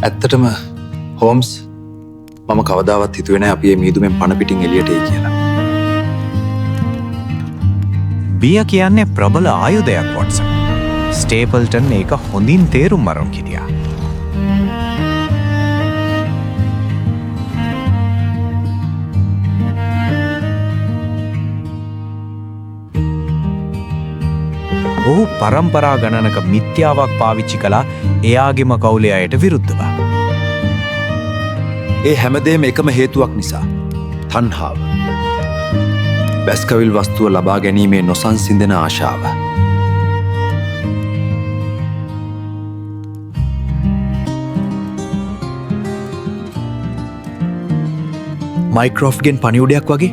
ඇත්තටම හෝම්ස් මම කවදාවත් හිතුවේ නැහැ අපි මේ මීදුමෙන් පණ පිටින් එළියට එයි කියලා. බිය කියන්නේ ප්‍රබල ආයුධයක් වොට්සන්. ස්ටේපල්ටන් ඒක හොඳින් තේරුම් අරන් හිටියා. ඔහු පරම්පරා ගණනක මිත්‍යාවක් පාවිච්චි කළා එයාගේම කවුලේ අයට විරුද්ධව. ඒ හැමදේම එකම හේතුවක් නිසා. තණ්හාව. බැස්කවිල් වස්තුව ලබා ගැනීමේ නොසන්සිඳෙන ආශාව. මයික්‍රොෆ්ට්ගෙන් පණිවුඩයක් වගේ.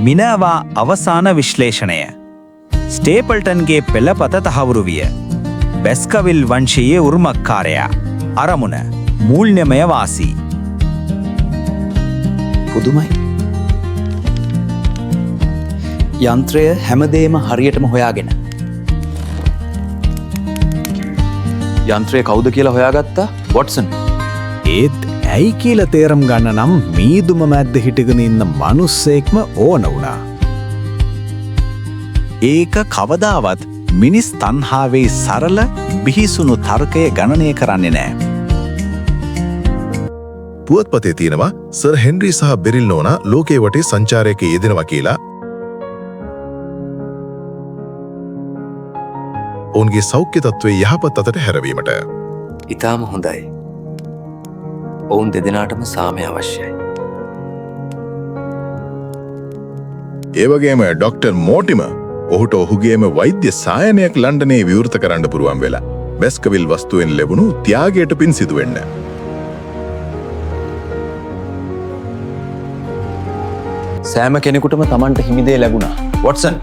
මිනාවා අවසාන විශ්ලේෂණය. ස්ටේපල්ටන්ගේ පෙළපත තහවුරු විය. බැස්කවිල් වංශයේ උරුමකාරයා. අරමුණ මූල්‍යමය වාසී. පුදුමයි. යන්ත්‍රය හැමදේම හරියටම හොයාගෙන. යන්ත්‍රය කවුද කියලා හොයාගත්තා වොට්සන්. ඒත් ඇයි කියලා තේරම් ගන්න නම් මීදුම මැද්ද හිටගෙන ඉන්න මනුස්සෙක්ම ඕන වුණා. ඒක කවදාවත් මිනිස් තණ්හාවේ සරල බිහිසුණු තර්කය ගණනය කරන්නේ නෑ. පුවත්පතේ තියෙනවා සර් හෙන්රි සහ බෙරිල් නෝනා ලෝකයේ වටේ සංචාරයක යෙදෙනවා කියලා. ඔවුන්ගේ සෞඛ්‍ය තත්ත්වයේ යහපත් අතට හැරවීමට. ඊටාම හොඳයි. ඔවුන් දෙදෙනාටම සාමය අවශ්‍යයි. ඒ වගේම ඩොක්ටර් මෝටිම ඔහුට ඔහුගේම වෛද්‍ය සායනයක් ලන්ඩනයේ විවෘත කරන්න පුළුවන් වෙලා බැස්කවිල් වස්තුවෙන් ලැබුණු ත්‍යාගයට පින් සිදු වෙන්න. සෑම කෙනෙකුටම Tamanට හිමි දේ ලැබුණා. Watson.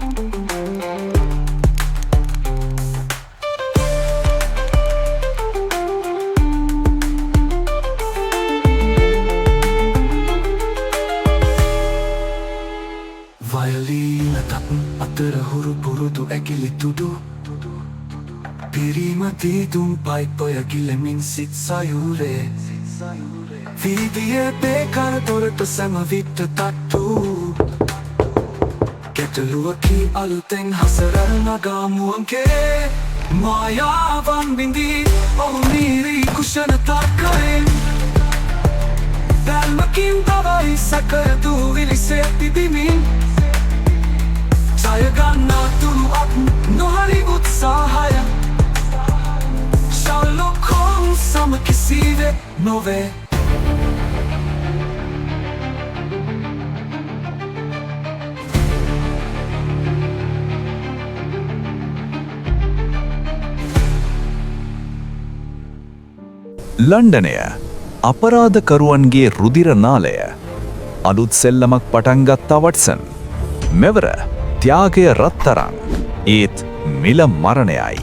Pirimatitum paipoja gillemin sit sajure Viiviä pekar torta sama vitta tattu Keteluaki aluten hasarar nagamuanke Maajavan bindi ohuniiri kushana tarkkaen Välmäkin tavai sakayatu vilisetti bimin Jayaganna tulu ap nohari utsahaya Sherlock Holmes sama kisive nove ලන්ඩනය අපරාධකරුවන්ගේ රුධිර නාලය. අලුත් සෙල්ලමක් පටන් ගත්තා Watson. මෙවර ත්‍යාගය රත්තරන්. ඒත් මිල මරණයයි.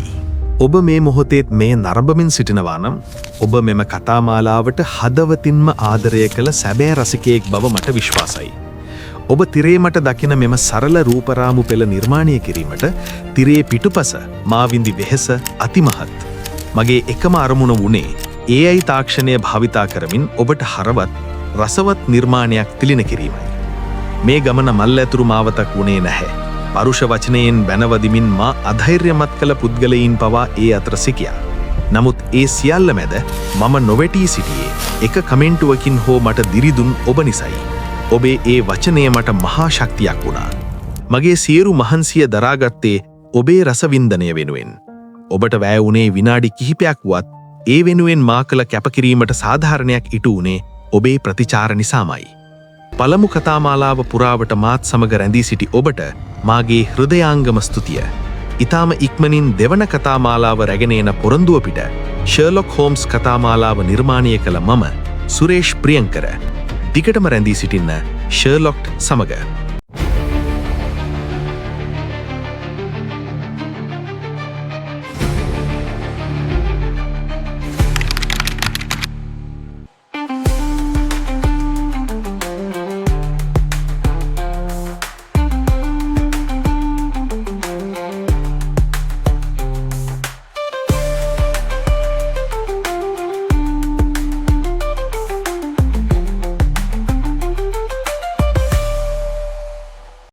ඔබ මේ මොහොතේත් මේ නරඹමින් සිටිනවා නම් ඔබ මෙම කතාමාලාවට හදවතින්ම ආදරය කළ සැබෑ රසිකයෙක් බව මට විශ්වාසයි. ඔබ තිරේ මට දකින මෙම සරල රූපරාමු පෙළ නිර්මාණය කිරීමට තිරේ පිටුපස මාවින්දි වෙහෙස අතිමහත්. මගේ එකම අරමුණ වුණේ AI තාක්ෂණය භාවිතා කරමින් ඔබට හරවත් රසවත් නිර්මාණයක් තිලින කිරීමයි. මේ ගමන මල් ඇතුරු මාවතක් වුණේ නැහැ. පරුෂ වචනයෙන් බැනවදිමින් මා අධෛර්යමත් කළ පුද්ගලයින් පවා ඒ අතර සිටියා. නමුත් ඒ සියල්ල මැද මම නොවැටී සිටියේ එක කමෙන්ටුවකින් හෝ මට දිරිදුන් ඔබ නිසයි. ඔබේ ඒ වචනය මට මහා ශක්තියක් වුණා. මගේ සියලු මහන්සිය දරාගත්තේ ඔබේ රසවින්දනය වෙනුවෙන්. ඔබට වැය වුණේ විනාඩි කිහිපයක් වුවත් ඒ වෙනුවෙන් මා කළ කැපකිරීමට සාධාරණයක් ඉටු වුණේ ඔබේ ප්‍රතිචාර නිසාමයි. පළමු කතාමාලාව පුරාවට මාත් සමග රැඳී සිටි ඔබට මාගේ හෘදයාංගම ස්තුතිය. ඊටාම ඉක්මනින් දෙවන කතාමාලාව රැගෙන එන පොරොන්දුව පිට ෂර්ලොක් හෝම්ස් කතාමාලාව නිර්මාණය කළ මම සුරේෂ් ප්‍රියංකර දිගටම රැඳී සිටින්න ෂර්ලොක්ට් සමග